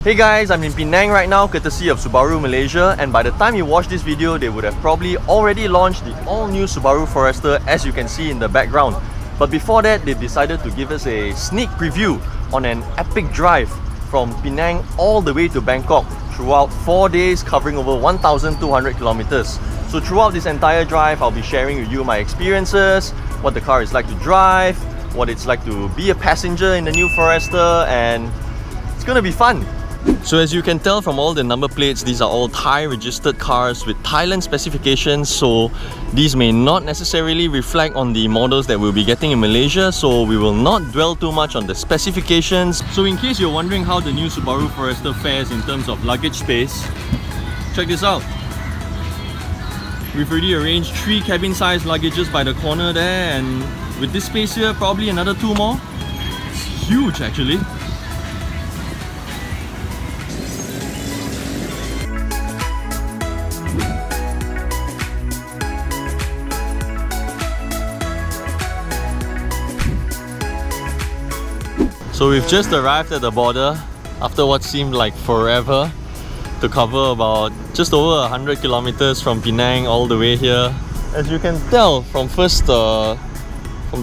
Hey guys, I'm in Penang right now, courtesy of Subaru Malaysia, and by the time you watch this video, they would have probably already launched the all-new Subaru Forester, as you can see in the background. But before that, they decided to give us a sneak preview on an epic drive from Penang all the way to Bangkok throughout 4 days, covering over 1,200 kilometers. So throughout this entire drive, I'll be sharing with you my experiences, what the car is like to drive, what it's like to be a passenger in the new Forester, and it's gonna be fun. So as you can tell from all the number plates, these are all Thai registered cars with Thailand specifications, so these may not necessarily reflect on the models that we'll be getting in Malaysia, so we will not dwell too much on the specifications. So in case you're wondering how the new Subaru Forester fares in terms of luggage space, check this out. We've already arranged 3 cabin-sized luggages by the corner there, and with this space here, probably another 2 more. It's huge actually. So we've just arrived at the border after what seemed like forever to cover about just over 100 kilometers from Penang all the way here. As you can tell from the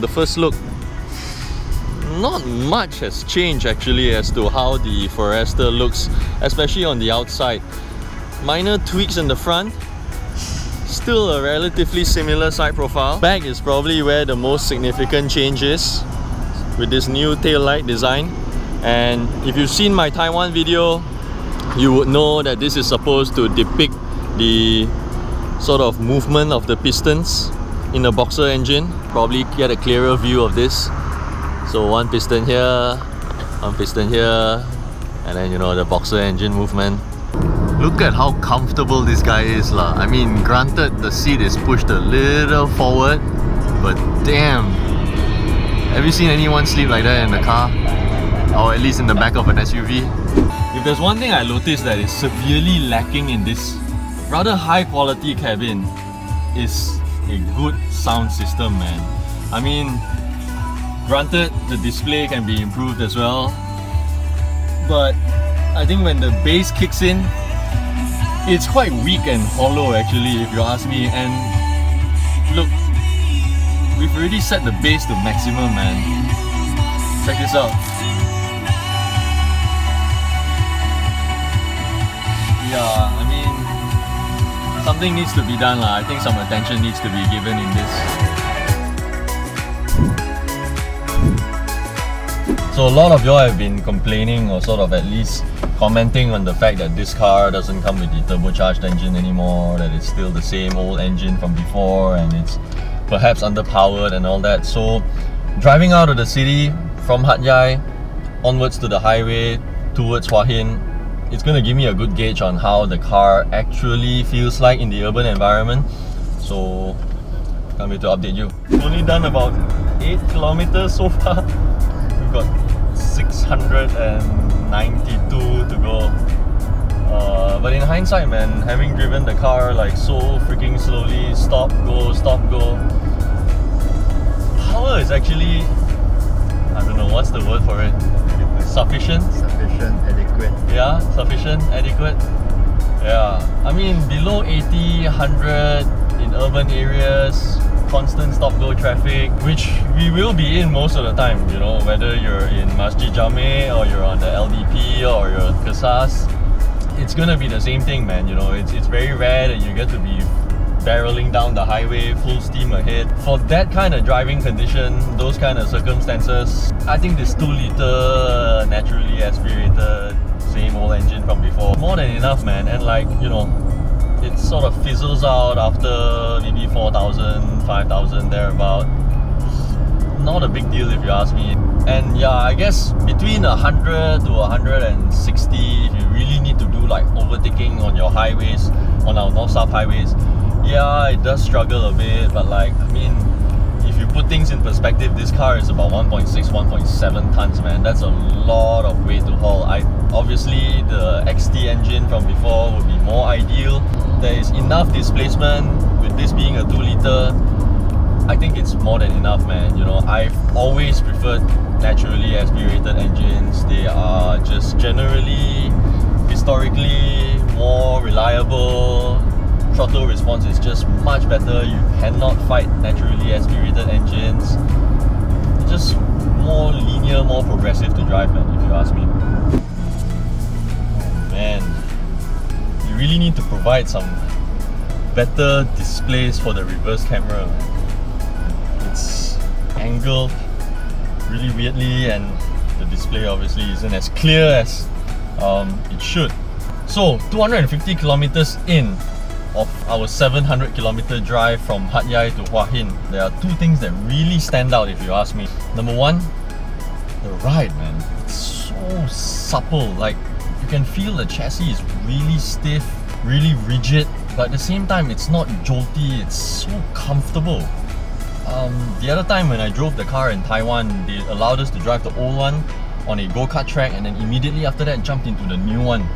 first look, not much has changed actually as to how the Forester looks, especially on the outside. Minor tweaks in the front, still a relatively similar side profile. Back is probably where the most significant change is, with this new tail light design. And if you've seen my Taiwan video, you would know that this is supposed to depict the sort of movement of the pistons in a boxer engine. Probably get a clearer view of this. So one piston here, one piston here, and then, you know, the boxer engine movement. Look at how comfortable this guy is lah. I mean, granted the seat is pushed a little forward, but damn, have you seen anyone sleep like that in the car? Or at least in the back of an SUV? If there's one thing I noticed that is severely lacking in this rather high quality cabin, is a good sound system, man. I mean, granted the display can be improved as well, but I think when the bass kicks in, it's quite weak and hollow actually, if you ask me. And look, we've already set the bass to maximum, man. Check this out. Yeah, I mean, something needs to be done lah. I think some attention needs to be given in this. So a lot of y'all have been complaining, or sort of at least commenting on the fact that this car doesn't come with the turbocharged engine anymore, that it's still the same old engine from before, and it's perhaps underpowered and all that. So driving out of the city from Hat Yai onwards to the highway towards Hua Hin, it's going to give me a good gauge on how the car actually feels like in the urban environment. So can't wait to update you. We've only done about 8 kilometers so far. We've got 692 to go. But in hindsight, man, having driven the car like so freaking slowly, stop, go, power is actually, I don't know, what's the word for it? Sufficient? Sufficient, adequate. Yeah, sufficient, adequate. Yeah, I mean below 80, 100 in urban areas, constant stop-go traffic, which we will be in most of the time, you know, whether you're in Masjid Jame or you're on the LDP or you're Kesas. It's gonna be the same thing, man. You know, it's very rare that you get to be barreling down the highway full steam ahead. For that kind of driving condition, those kind of circumstances, I think this 2-litre naturally aspirated same old engine from before, more than enough, man. And like, you know, it sort of fizzles out after maybe 4,000, 5,000 thereabout. Not a big deal if you ask me. And yeah, I guess between 100 to 160, if you really need to do like overtaking on your highways, on our north-south highways, yeah, it does struggle a bit. But like, I mean, if you put things in perspective, this car is about 1.6, 1.7 tons, man. That's a lot of weight to haul. Obviously, the XT engine from before would be more ideal. There is enough displacement with this being a 2-litre. I think it's more than enough, man. You know, I've always preferred naturally aspirated engines. They are just generally throttle response is just much better. You cannot fight naturally aspirated engines. It's just more linear, more progressive to drive, man, if you ask me. Oh, man, you really need to provide some better displays for the reverse camera, man. It's angled really weirdly, and the display obviously isn't as clear as it should. So 250 kilometers in of our 700 kilometer drive from Hat Yai to Hua Hin, there are two things that really stand out if you ask me. Number one, the ride, man. It's so supple. Like, you can feel the chassis is really stiff, really rigid, but at the same time it's not jolty. It's so comfortable. The other time when I drove the car in Taiwan, they allowed us to drive the old one on a go-kart track, and then immediately after that jumped into the new one.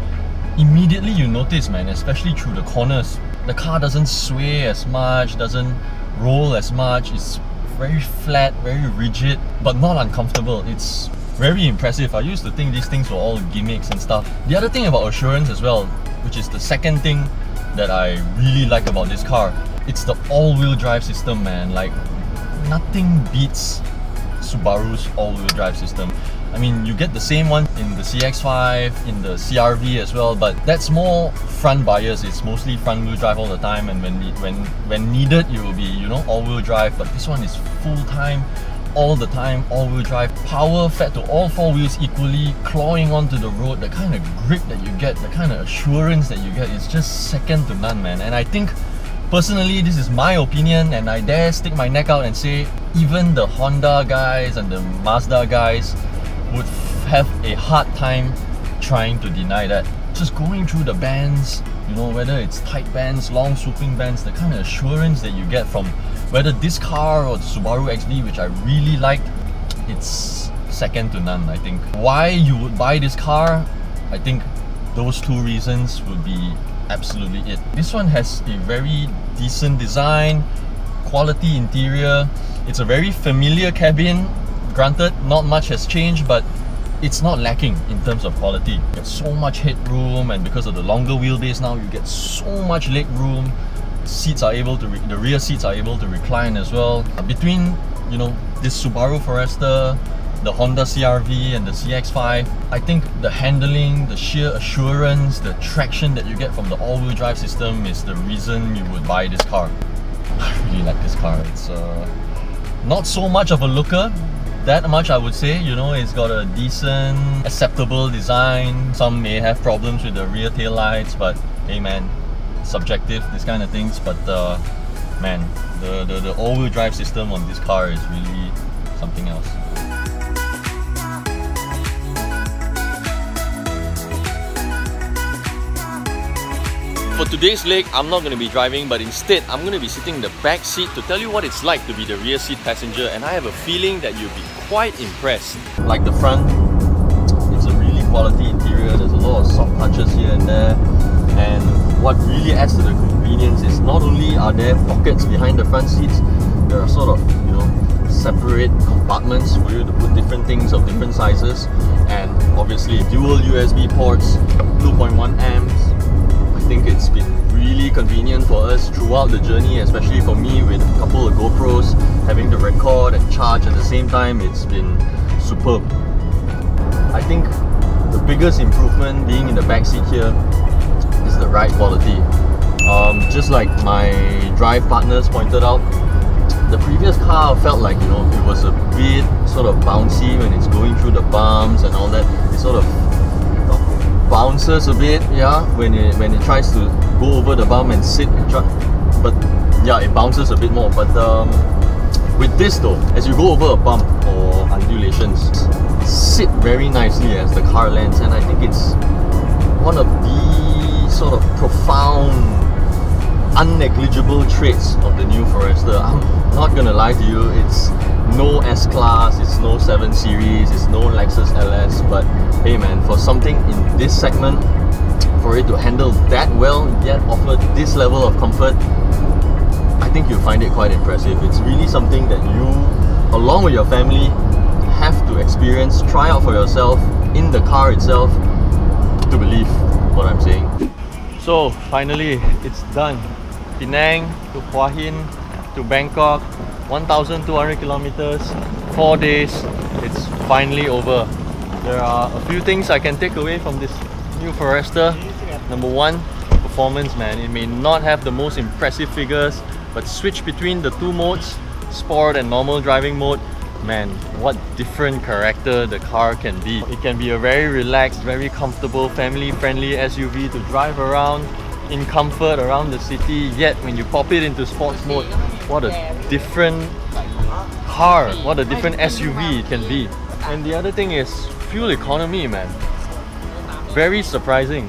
Immediately you notice, man, especially through the corners, the car doesn't sway as much, doesn't roll as much. It's very flat, very rigid, but not uncomfortable. It's very impressive. I used to think these things were all gimmicks and stuff. The other thing about assurance as well, which is the second thing that I really like about this car, it's the all-wheel drive system, man. Like, nothing beats Subaru's all-wheel drive system. I mean, you get the same one in the CX-5, in the CR-V as well, but that's more front bias. It's mostly front-wheel drive all the time, and when needed, you will be, you know, all-wheel drive. But this one is full-time, all the time, all-wheel drive. Power fed to all four wheels equally, clawing onto the road. The kind of grip that you get, the kind of assurance that you get is just second to none, man. And I think, personally, this is my opinion, and I dare stick my neck out and say even the Honda guys and the Mazda guys would have a hard time trying to deny that. Just going through the bands, you know, whether it's tight bands, long swooping bands, the kind of assurance that you get from whether this car or the Subaru XV, which I really liked, it's second to none, I think. Why you would buy this car? I think those two reasons would be absolutely it. This one has a very decent design, quality interior. It's a very familiar cabin. Granted, not much has changed, but it's not lacking in terms of quality. You get so much headroom, and because of the longer wheelbase now, you get so much leg room. Seats are able to, the rear seats are able to recline as well. Between, you know, this Subaru Forester, the Honda CR-V and the CX-5, I think the handling, the sheer assurance, the traction that you get from the all-wheel drive system is the reason you would buy this car. I really like this car. It's not so much of a looker, that much I would say. You know, it's got a decent, acceptable design. Some may have problems with the rear tail lights, but hey man, subjective, these kind of things. But man, the all-wheel drive system on this car is really something else. For today's leg, I'm not going to be driving, but instead I'm going to be sitting in the back seat to tell you what it's like to be the rear seat passenger, and I have a feeling that you'll be quite impressed. Like the front, it's a really quality interior. There's a lot of soft touches here and there, and what really adds to the convenience is not only are there pockets behind the front seats, there are sort of, you know, separate compartments for you to put different things of different sizes, and obviously dual USB ports, 2.1 amps. I think it's been really convenient for us throughout the journey, especially for me with a couple of GoPros, having to record and charge at the same time. It's been superb. I think the biggest improvement being in the back seat here is the ride quality. Just like my drive partners pointed out, the previous car felt like, you know, it was a bit sort of bouncy when it's going through the bumps and all that. It sort of bounces a bit, yeah, when it tries to go over the bump and sit, but yeah, it bounces a bit more. But with this though, as you go over a bump or undulations, sit very nicely as the car lands, and I think it's one of the sort of profound, unnegligible traits of the new Forester. I'm not gonna lie to you, it's no S-Class, it's no 7 Series, it's no Lexus LS, but hey man, for something in this segment, for it to handle that well, yet offer this level of comfort, I think you'll find it quite impressive. It's really something that you, along with your family, have to experience, try out for yourself in the car itself to believe what I'm saying. So finally, it's done. Penang to Hua Hin to Bangkok, 1,200 kilometers, 4 days. It's finally over. There are a few things I can take away from this new Forester. Number one, performance, man. It may not have the most impressive figures, but switch between the two modes, sport and normal driving mode, man, what different character the car can be. It can be a very relaxed, very comfortable, family-friendly SUV to drive around in comfort around the city, yet when you pop it into sports mode, what a different car, what a different SUV it can be. And the other thing is fuel economy, man. Very surprising.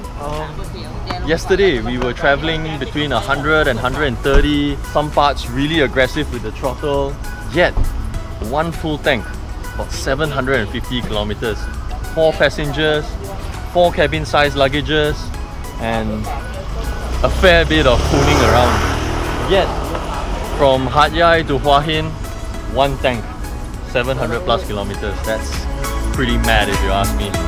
Yesterday we were traveling between 100 and 130, some parts really aggressive with the throttle, yet one full tank, about 750 kilometers, 4 passengers, 4 cabin size luggages, and a fair bit of fooling around. Yet from Hat Yai to Hua Hin, one tank, 700 plus kilometers. That's pretty mad if you ask me.